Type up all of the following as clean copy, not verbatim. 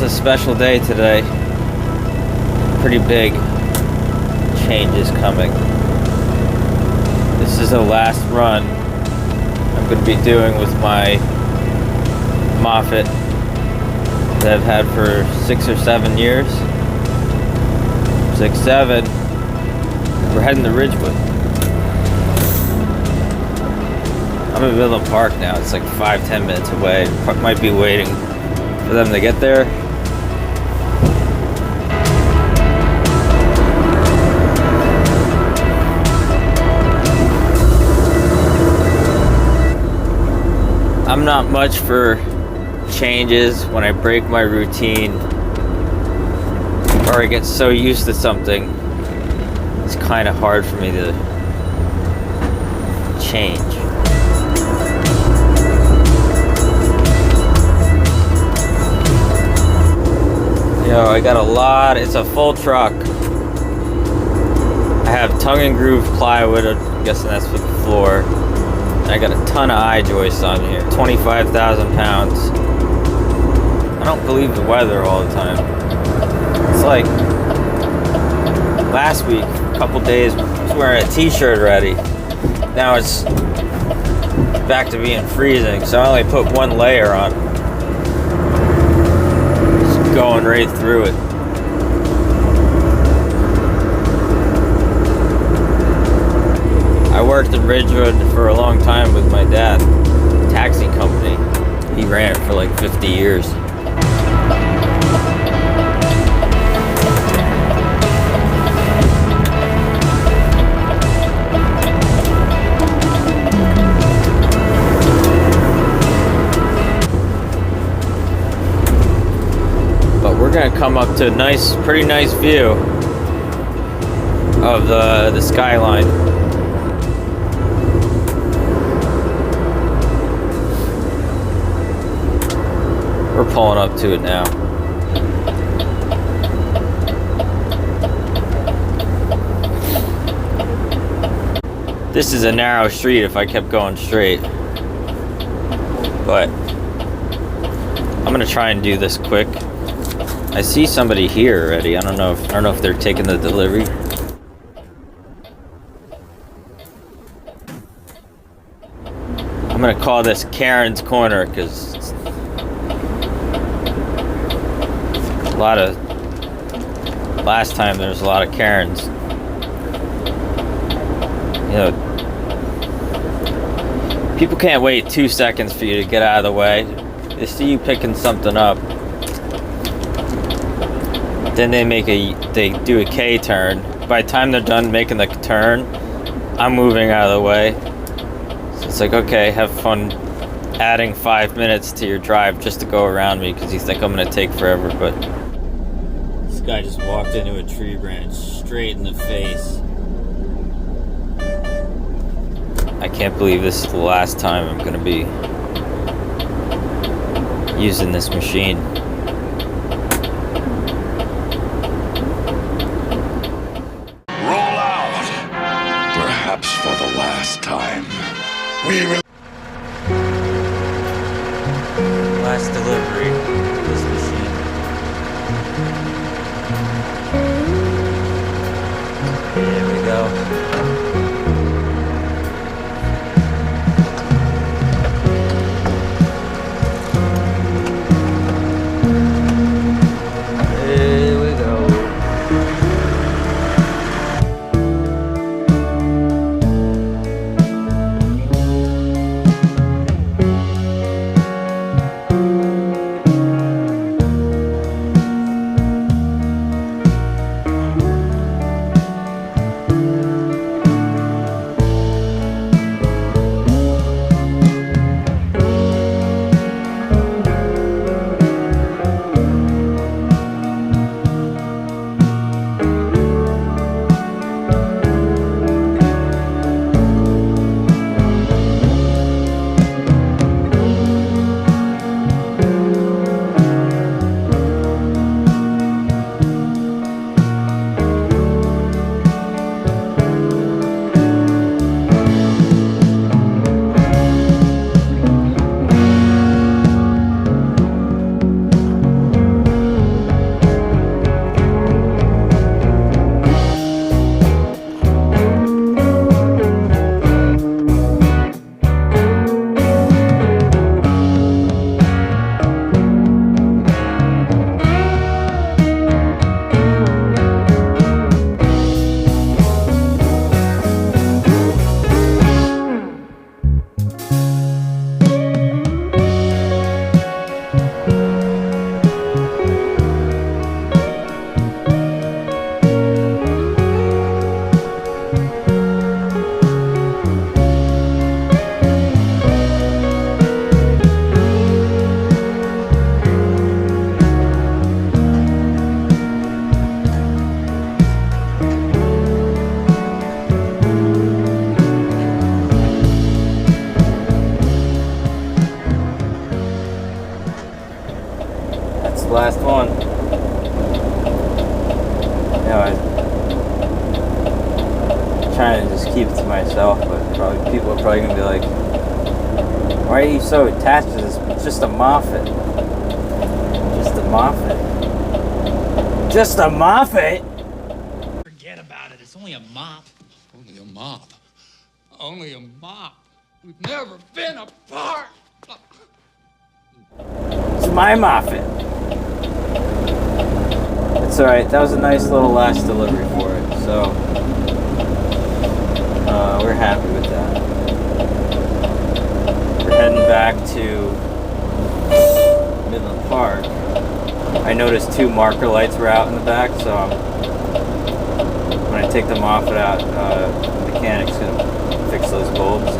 It's a special day today. Pretty big changes coming. This is the last run I'm going to be doing with my Moffett that I've had for 6 or 7 years. 6, 7. We're heading to Ridgewood. I'm in Midland Park now. It's like 5-10 minutes away. Might be waiting for them to get there. I'm not much for changes. When I break my routine or I get so used to something, it's kind of hard for me to change. Yo, I got a lot. It's a full truck. I have tongue and groove plywood. I'm guessing that's for the floor. I got a ton of I-joists on here. 25,000 pounds. I don't believe the weather all the time. It's like last week, a couple days, I was wearing a t-shirt already. Now it's back to being freezing, so I only put one layer on. Just going right through it. I worked in Ridgewood for a long time with my dad. Taxi company. He ran it for like 50 years. But we're gonna come up to a nice, pretty nice view of the skyline. We're pulling up to it now. This is a narrow street if I kept going straight. But I'm gonna try and do this quick. I see somebody here already. I don't know if they're taking the delivery. I'm gonna call this Karen's Corner because last time there was a lot of Karens. You know, people can't wait 2 seconds for you to get out of the way. They see you picking something up, then they do a K turn. By the time they're done making the turn, I'm moving out of the way. So it's like, okay, have fun adding 5 minutes to your drive just to go around me because you think I'm gonna take forever. But this guy just walked into a tree branch straight in the face. I can't believe this is the last time I'm gonna be using this machine. Roll out! Perhaps for the last time. We will. Last delivery. This machine. Here we go. Here we go. I'm trying to just keep it to myself, but people are probably gonna be like, why are you so attached to this? It's just a Moffett. Just a Moffett. Just a Moffett? Forget about it. It's only a mop. Only a mop. Only a mop. We've never been apart. It's my Moffett. It's alright. That was a nice little last delivery for it. So, we're happy with that. We're heading back to Midland Park. I noticed 2 marker lights were out in the back, so when I take the Moffett out, the mechanic's gonna fix those bulbs.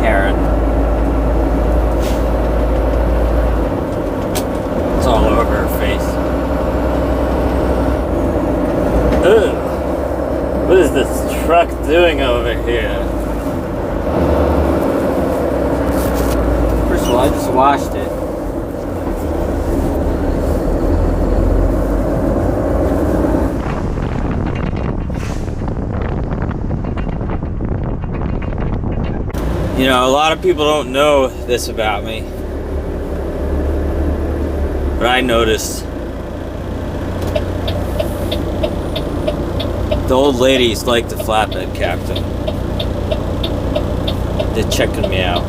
Karen. It's all over her face. Ugh. What is this truck doing over here? First of all, I just washed it. You know, a lot of people don't know this about me, but I noticed the old ladies like the flatbed captain. They're checking me out.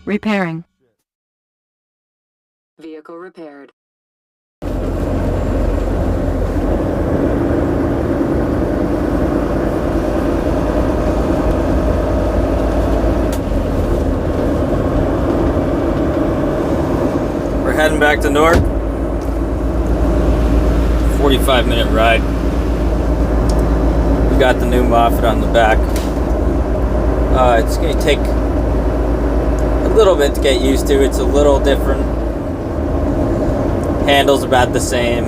Repairing. Vehicle repaired. We're heading back to Newark. 45-minute ride. We got the new Moffett on the back. It's going to take a little bit to get used to. It's a little different. Handle's about the same.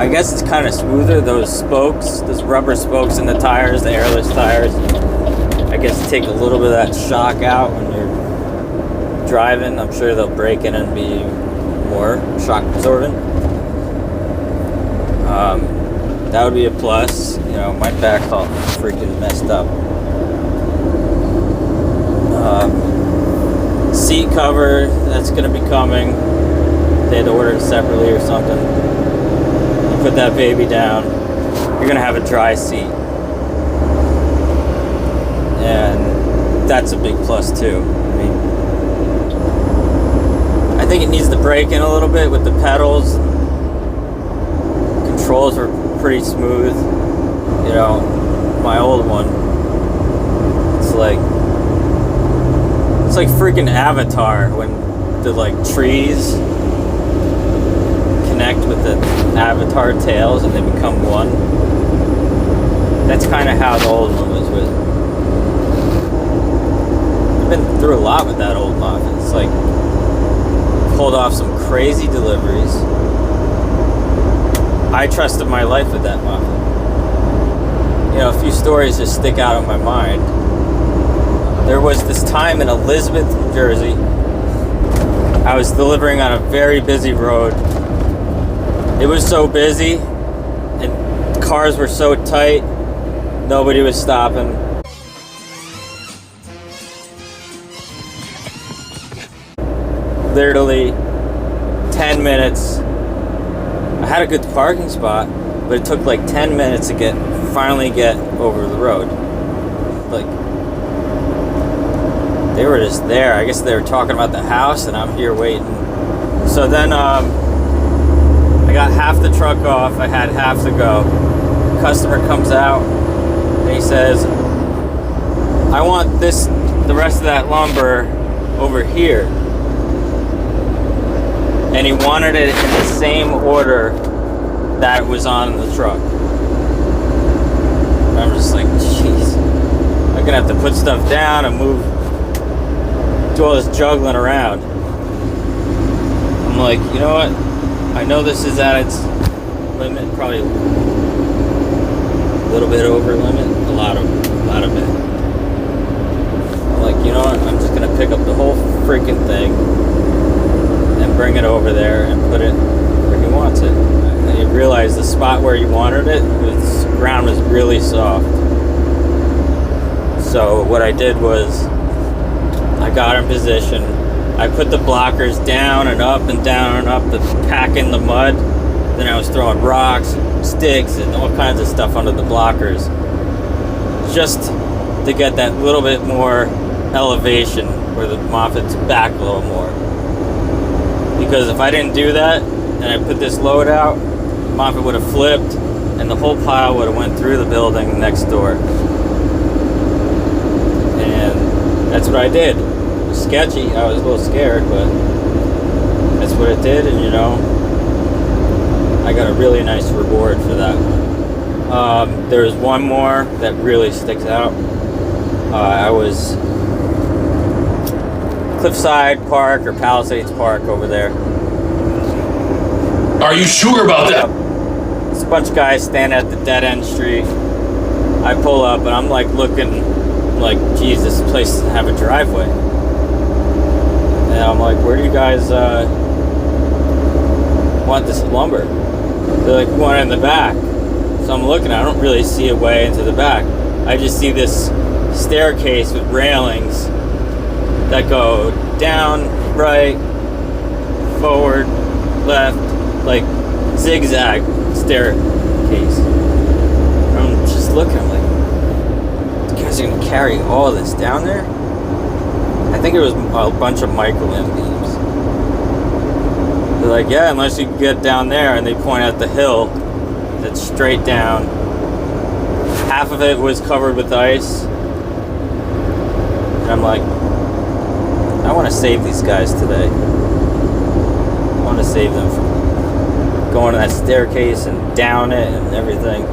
I guess it's kind of smoother. Those spokes, those rubber spokes in the tires, the airless tires, I guess take a little bit of that shock out when you're driving. I'm sure they'll break in and be more shock absorbent. That would be a plus. You know, my back's all freaking messed up. Seat cover, that's going to be coming. They had to order it separately or something. You put that baby down, you're going to have a dry seat. that's a big plus too. I mean, I think it needs to break in a little bit with the pedals. Controls were pretty smooth. You know, my old one, it's like freaking Avatar when the like trees connect with the Avatar tails and they become one. That's kind of how the old one was with. I've been through a lot with that old Moffett. It's like pulled off some crazy deliveries. I trusted my life with that Moffett. You know, a few stories just stick out in my mind. There was this time in Elizabeth, New Jersey. I was delivering on a very busy road. It was so busy and cars were so tight, nobody was stopping. Literally 10 minutes. I had a good parking spot, but it took like 10 minutes to finally get over the road. Like, they were just there. I guess they were talking about the house and I'm here waiting. So then I got half the truck off. I had half to go. Customer comes out and he says, I want the rest of that lumber over here. And he wanted it in the same order that it was on the truck. And I'm just like, jeez. I'm gonna have to put stuff down and do all this juggling around. I'm like, you know what? I know this is at its limit, probably a little bit over limit, a lot of it. I'm like, you know what? I'm just gonna pick up the whole freaking thing and bring it over there and put it where he wants it. And you realize the spot where he wanted it, the ground was really soft. So what I did was, I got in position. I put the blockers down and up and down and up to pack in the mud. Then I was throwing rocks, sticks, and all kinds of stuff under the blockers, just to get that little bit more elevation where the Moffett's back a little more. Because if I didn't do that and I put this load out, Moffett would have flipped and the whole pile would have went through the building next door. And that's what I did. It was sketchy. I was a little scared, but that's what it did. And you know, I got a really nice reward for that one. There's one more that really sticks out. I was Cliffside Park or Palisades Park over there. Are you sure about that? There's a bunch of guys standing at the dead end street. I pull up and I'm like looking like, geez, this place doesn't have a driveway. And I'm like, where do you guys want this lumber? They're like, we want it in the back. So I'm looking, I don't really see a way into the back. I just see this staircase with railings that go down, right, forward, left, like zigzag staircase. I'm just looking, I'm like, you guys are gonna carry all this down there? I think it was a bunch of micro-limb beams. They're like, yeah, unless you can get down there, and they point out the hill that's straight down. Half of it was covered with ice. And I'm like, I want to save these guys today. I want to save them from going to that staircase and down it and everything.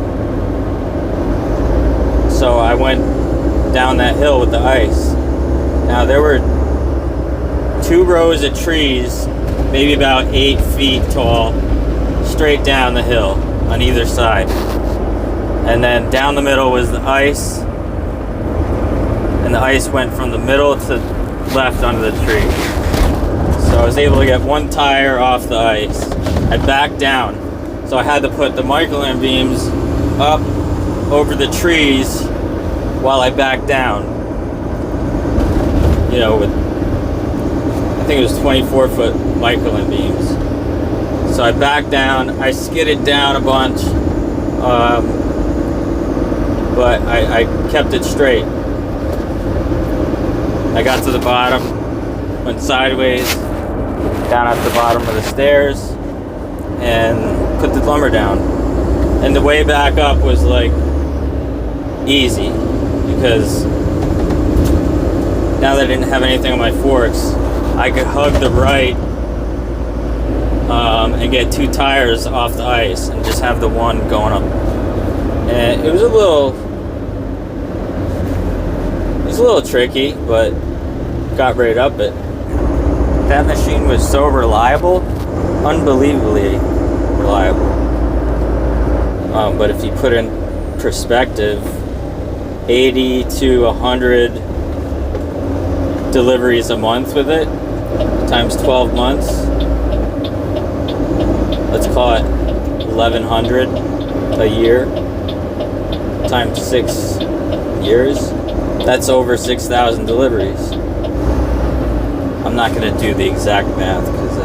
So I went down that hill with the ice. Now there were 2 rows of trees, maybe about 8 feet tall, straight down the hill on either side. And then down the middle was the ice. And the ice went from the middle to left under the tree. So I was able to get one tire off the ice. I backed down. So I had to put the micro-limb beams up over the trees while I backed down. You know, with, I think it was 24-foot micro-limb beams. So I backed down, I skidded down a bunch, but I kept it straight. I got to the bottom, went sideways, down at the bottom of the stairs, and put the lumber down. And the way back up was like easy, because now that I didn't have anything on my forks, I could hug the right and get 2 tires off the ice and just have the one going up. And it was a little tricky, but got right up it. That machine was so reliable, unbelievably reliable. But if you put in perspective, 80 to 100 deliveries a month with it, times 12 months, let's call it 1,100 a year, times 6 years, that's over 6,000 deliveries. I'm not going to do the exact math because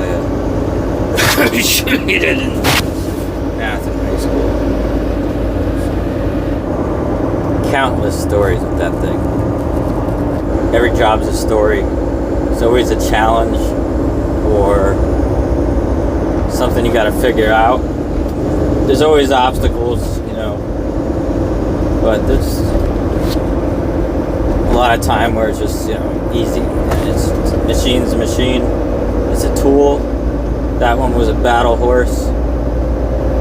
I should be in math in high school. Countless stories with that thing. Every job's a story. It's always a challenge or something you got to figure out. There's always obstacles, you know, but there's a lot of time where it's just, you know, easy. And it's machine's a machine. It's a tool. That one was a battle horse.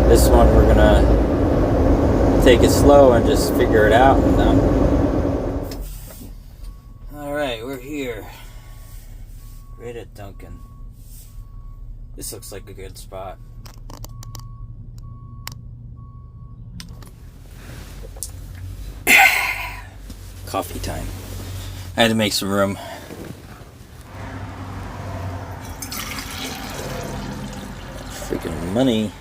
This one we're gonna take it slow and just figure it out. Alright, we're here. Right at Duncan. This looks like a good spot. Coffee time. I had to make some room. Freaking money.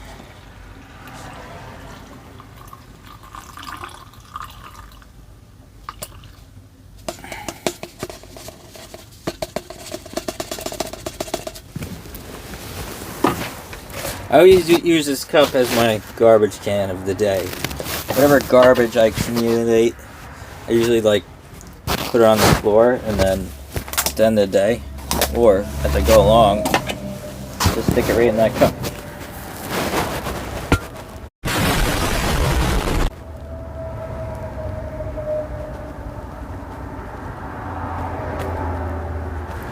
I always use this cup as my garbage can of the day. Whatever garbage I accumulate, I usually like put it on the floor and then at the end of the day, or as I go along, just stick it right in that cup.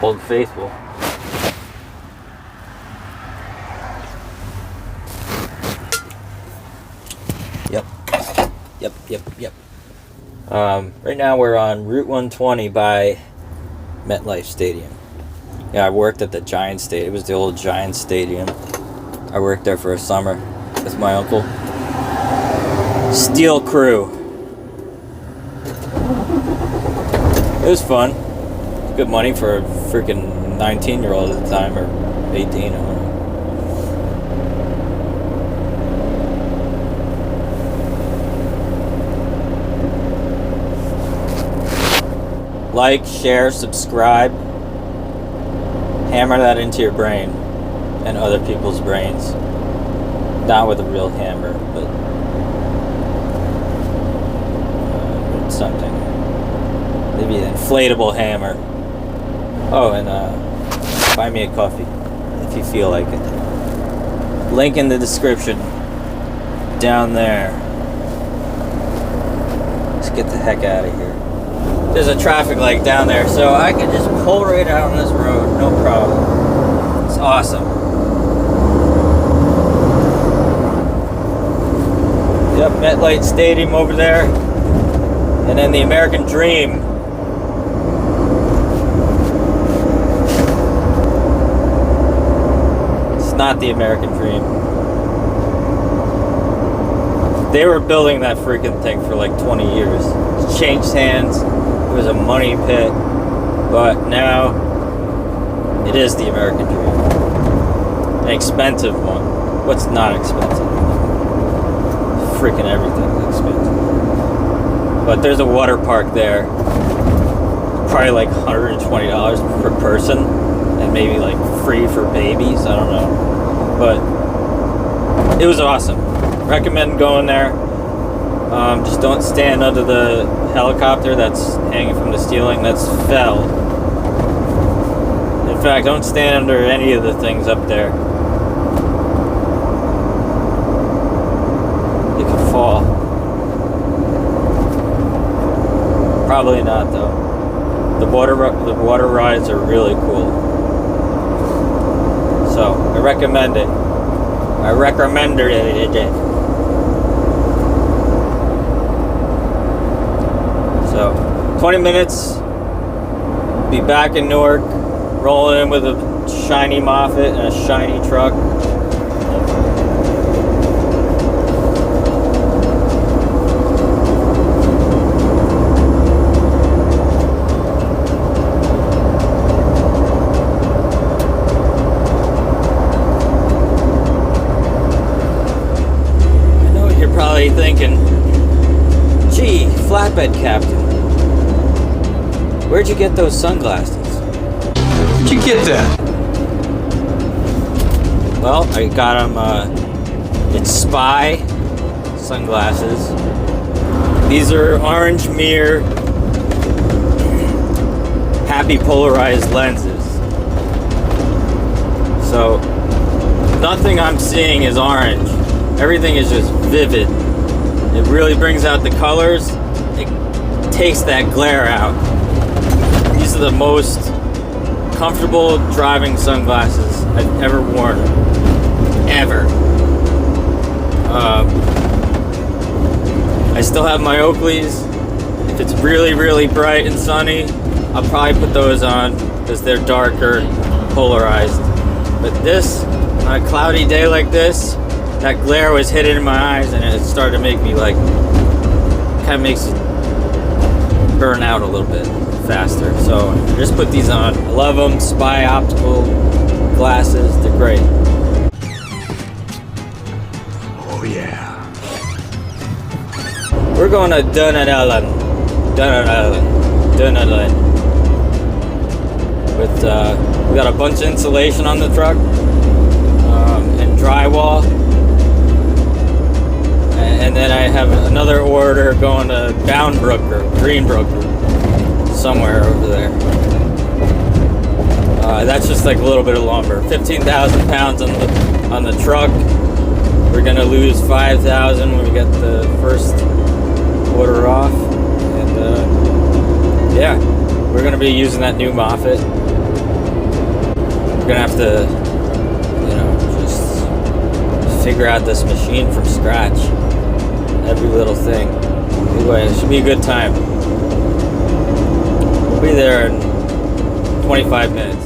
Old Faithful. Yep. Right now we're on Route 120 by MetLife Stadium. Yeah, I worked at the Giants Stadium. It was the old Giants Stadium. I worked there for a summer with my uncle. Steel Crew. It was fun. Good money for a freaking 19-year-old at the time, or 18, I don't know. Like, share, subscribe. Hammer that into your brain and other people's brains. Not with a real hammer, but something. Maybe an inflatable hammer. Oh, and buy me a coffee if you feel like it. Link in the description down there. Let's get the heck out of here. There's a traffic light down there, so I can just pull right out on this road, no problem. It's awesome. Yep, MetLife Stadium over there. And then the American Dream. It's not the American Dream. They were building that freaking thing for like 20 years. It's changed hands. It was a money pit, but now it is the American Dream. An expensive one. What's not expensive? Freaking everything's expensive. But there's a water park there. Probably like $120 per person, and maybe like free for babies. I don't know. But it was awesome. Recommend going there. Just don't stand under the helicopter that's hanging from the ceiling. That's fell. fact, don't stand under any of the things up there. You could fall. Probably not though. The water rides are really cool. So I recommend it. I recommend it. So 20 minutes. Be back in Newark. Rolling in with a shiny Moffett and a shiny truck. Probably thinking, gee, flatbed captain, where'd you get those sunglasses? Where'd you get that? Well, I got them, it's Spy sunglasses. These are orange mirror, happy polarized lenses. So, nothing I'm seeing is orange. Everything is just vivid. It really brings out the colors. It takes that glare out. These are the most comfortable driving sunglasses I've ever worn. Ever. I still have my Oakleys. If it's really, really bright and sunny, I'll probably put those on because they're darker, polarized. But this, on a cloudy day like this, that glare was hitting in my eyes and it started to make me like, kind of makes it burn out a little bit faster. So I just put these on. I love them. Spy optical glasses, they're great. Oh yeah. We're going to Dunedin. With we got a bunch of insulation on the truck and drywall. And then I have another order going to Boundbrook or Greenbrook or somewhere over there. That's just like a little bit of lumber. 15,000 pounds on the truck. We're gonna lose 5,000 when we get the first order off. And yeah, we're gonna be using that new Moffett. We're gonna have to, just figure out this machine from scratch. Every little thing. Anyway, it should be a good time. We'll be there in 25 minutes.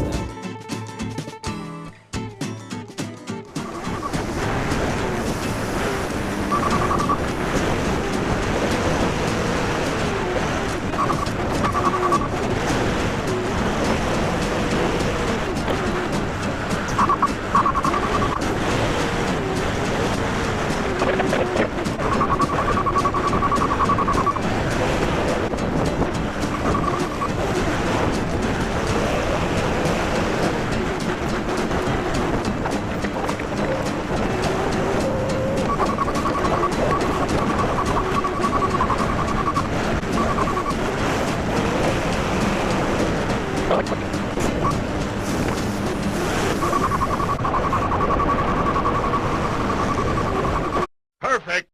Perfect.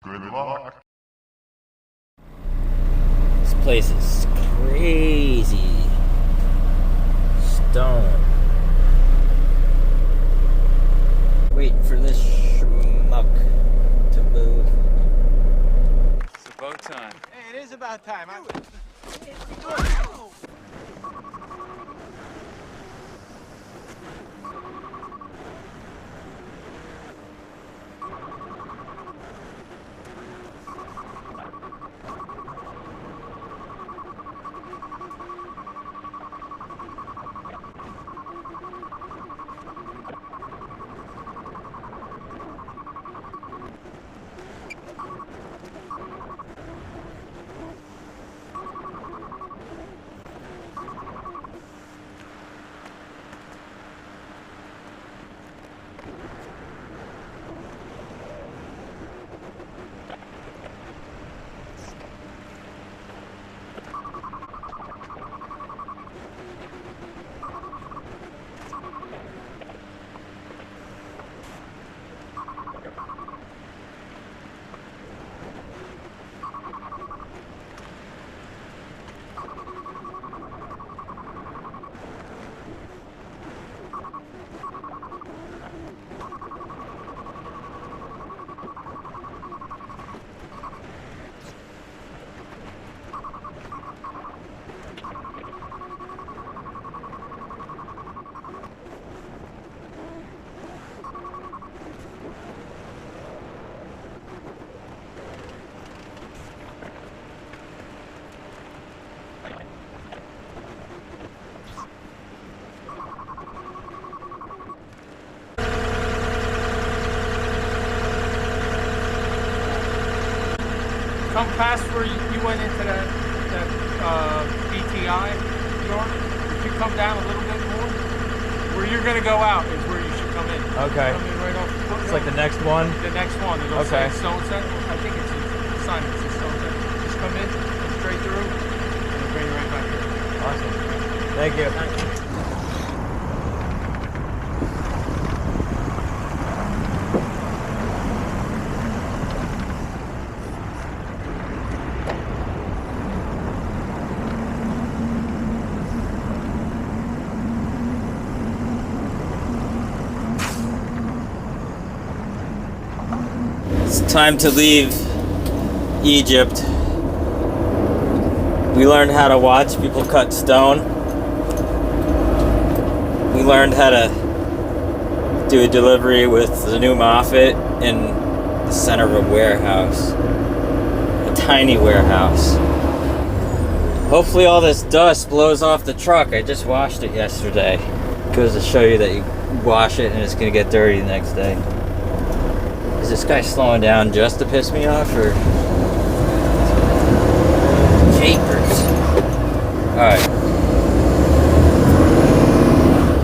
Good luck. This place is crazy. Stone. Waiting for this schmuck to move. It's about time. Hey, it is about time. come past where you went into that BTI yard, if you come down a little bit more, where you're gonna go out is where you should come in. Okay. Come in right off. It's like the next one? The next one. It'll Okay. say Stone Set. I think it's a sign that says Stone Set. Just come in, come straight through, and it'll bring you right back here. Awesome. Thank you. It's time to leave Egypt. We learned how to watch people cut stone. We learned how to do a delivery with the new Moffett in the center of a warehouse. A tiny warehouse. Hopefully all this dust blows off the truck. I just washed it yesterday. Goes to show you that you wash it and it's gonna get dirty the next day. Is this guy slowing down just to piss me off, or? Japers. Alright.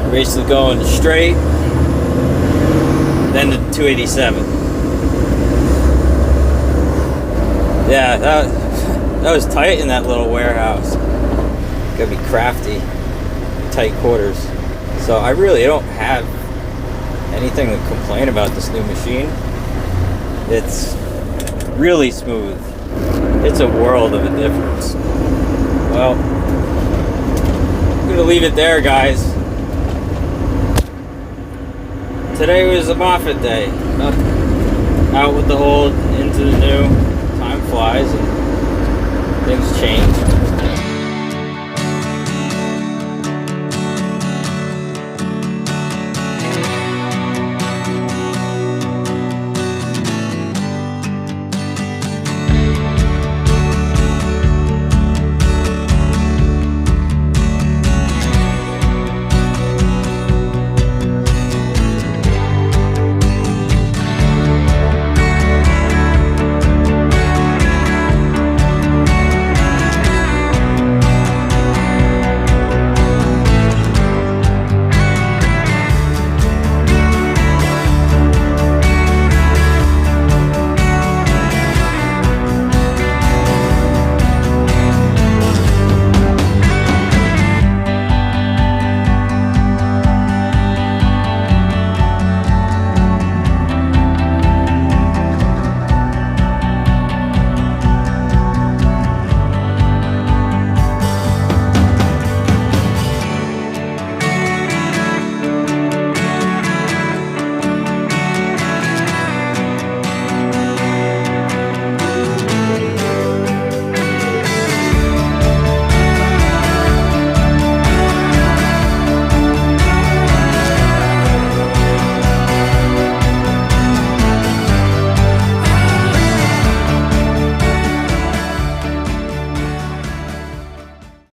Basically going straight, then to 287. Yeah, that was tight in that little warehouse. Gotta be crafty. Tight quarters. So I really don't have anything to complain about this new machine. It's really smooth. It's a world of a difference. Well, I'm gonna leave it there, guys. Today was a Moffett day. Out with the old, into the new. Time flies and things change.